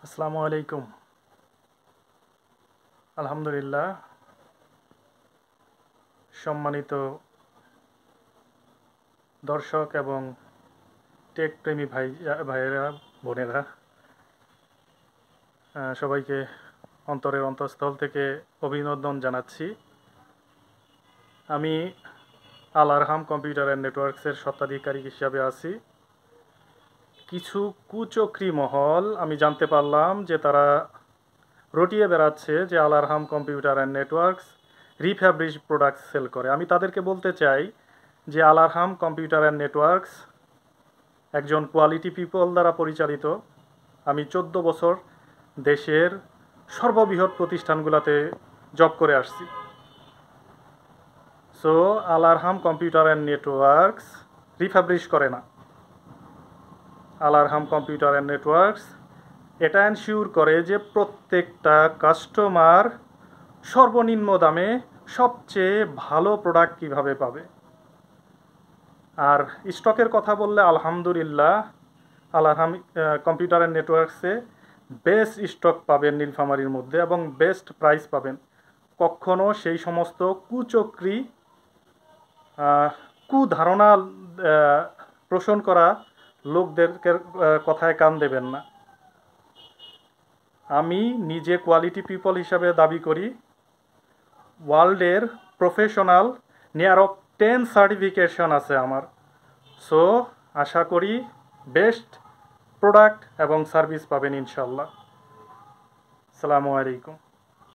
আসসালামু আলাইকুম। আলহামদুলিল্লাহ। সম্মানিত দর্শক এবং টেক প্রেমী ভাইয়েরা, বোনেরা, সবাইকে অন্তরের অন্তঃস্থল থেকে অভিনন্দন জানাচ্ছি। আমি আল আরহাম কম্পিউটার অ্যান্ড নেটওয়ার্কসের স্বত্বাধিকারী হিসাবে আছি। কিছু কুচক্রী মহল, আমি জানতে পারলাম যে তারা রটিয়ে বেড়াচ্ছে যে Al Arham computer and networks refurbish product sell করে। আমি তাদেরকে বলতে চাই যে Al Arham computer and networks একজন কোয়ালিটি পিপল দ্বারা পরিচালিত। আমি 14 বছর দেশের সর্ববৃহৎ প্রতিষ্ঠানগুলোতে জব করে আসছি। So Al Arham computer and networks refurbish করে না। Al Arham computer and networks এটা এনশিওর করে যে প্রত্যেকটা কাস্টমার সর্বনিম্ন দামে সবচেয়ে ভালো প্রোডাক্ট কিভাবে পাবে। আর স্টকের কথা বললে আলহামদুলিল্লাহ আল Arham computer and নেটওয়ার্কসে best stock পাবেন নীলফামারীর মধ্যে এবং বেস্ট প্রাইস পাবেন। কখনো সেই সমস্ত কুচক্রী কুধারণা পোষণ করা লোকদেরকে কথায় কান দেবেন না। আমি নিজে কোয়ালিটি পিপল হিসাবে দাবি করি। ওয়ার্ল্ডের প্রফেশনাল নিয়ার অফ 10 সার্টিফিকেশন আছে আমার। সো আশা করি বেস্ট প্রোডাক্ট এবং সার্ভিস পাবেন ইনশাল্লাহ। আসসালামু আলাইকুম।